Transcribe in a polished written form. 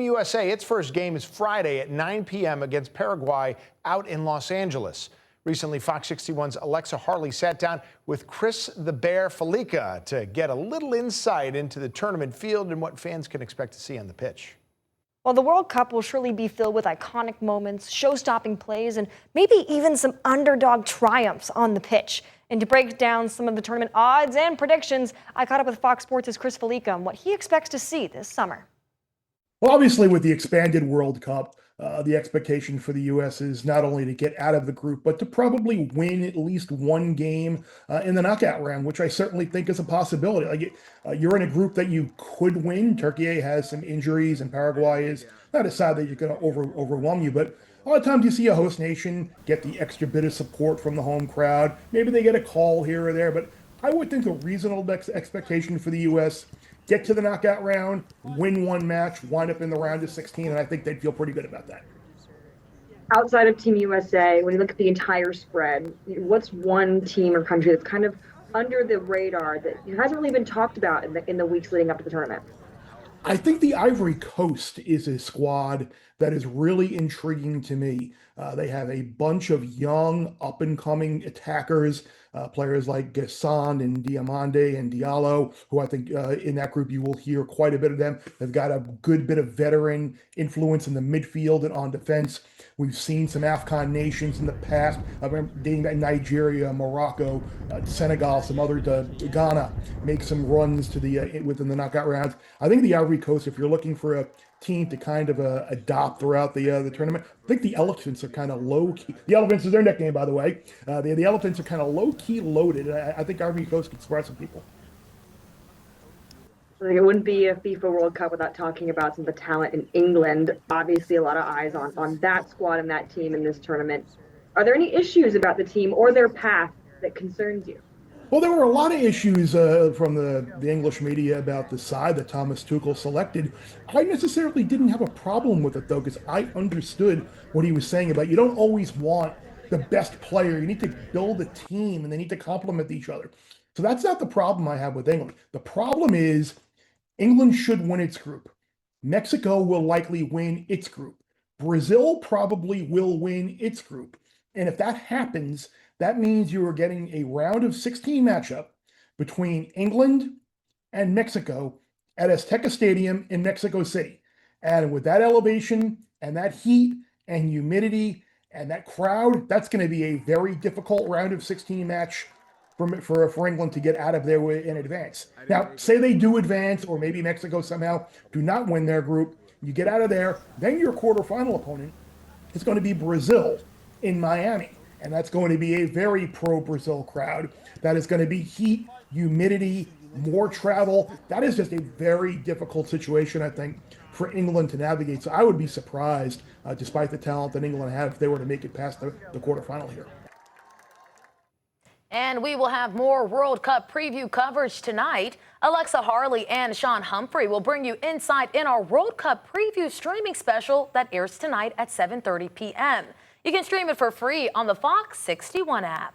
USA, its first game is Friday at 9 p.m. against Paraguay out in Los Angeles. Recently, Fox 61's Alexa Harley sat down with Chris "the Bear" Fallica to get a little insight into the tournament field and what fans can expect to see on the pitch. Well, the World Cup will surely be filled with iconic moments, show-stopping plays, and maybe even some underdog triumphs on the pitch. And to break down some of the tournament odds and predictions, I caught up with Fox Sports' Chris Fallica on what he expects to see this summer. Well, obviously, with the expanded World Cup, the expectation for the U.S. is not only to get out of the group, but to probably win at least one game in the knockout round, which I certainly think is a possibility. You're in a group that you could win. Turkey has some injuries, and Paraguay is not a side that you're going to overwhelm you, but a lot of times you see a host nation get the extra bit of support from the home crowd. Maybe they get a call here or there, but I would think a reasonable expectation for the U.S. get to the knockout round, win one match, wind up in the round of 16, and I think they'd feel pretty good about that. Outside of Team USA, when you look at the entire spread, what's one team or country that's kind of under the radar that hasn't really been talked about in the weeks leading up to the tournament? I think the Ivory Coast is a squad that is really intriguing to me. They have a bunch of young, up-and-coming attackers, players like Gasson and Diamande and Diallo, who I think in that group you will hear quite a bit of them. They've got a good bit of veteran influence in the midfield and on defense. We've seen some AFCON nations in the past, dating back Nigeria, Morocco, Senegal, some other Ghana, make some runs to the within the knockout rounds. I think the Ivory Coast, if you're looking for a team to kind of adopt throughout the tournament, I think the Elephants are kind of low key. The Elephants is their nickname, by the way. The Elephants are kind of low key loaded. I think Ivory Coast can surprise some people. It wouldn't be a FIFA World Cup without talking about some of the talent in England. Obviously, a lot of eyes on that squad and that team in this tournament. Are there any issues about the team or their path that concerns you? Well, there were a lot of issues from the English media about the side that Thomas Tuchel selected. I necessarily didn't have a problem with it, though, because I understood what he was saying about you don't always want the best player. You need to build a team, and they need to complement each other. So that's not the problem I have with England. The problem is England should win its group. Mexico will likely win its group. Brazil probably will win its group. And if that happens, that means you are getting a round of 16 matchup between England and Mexico at Azteca Stadium in Mexico City. And with that elevation and that heat and humidity and that crowd, that's going to be a very difficult round of 16 match for England to get out of there in advance. Now, say they do advance, or maybe Mexico somehow do not win their group. You get out of there, then your quarterfinal opponent is going to be Brazil in Miami. And that's going to be a very pro-Brazil crowd. That is going to be heat, humidity, more travel. That is just a very difficult situation, I think, for England to navigate. So I would be surprised, despite the talent that England have, if they were to make it past the quarterfinal here. And we will have more World Cup preview coverage tonight. Alexa Harley and Sean Humphrey will bring you insight in our World Cup preview streaming special that airs tonight at 7:30 p.m. You can stream it for free on the Fox 61 app.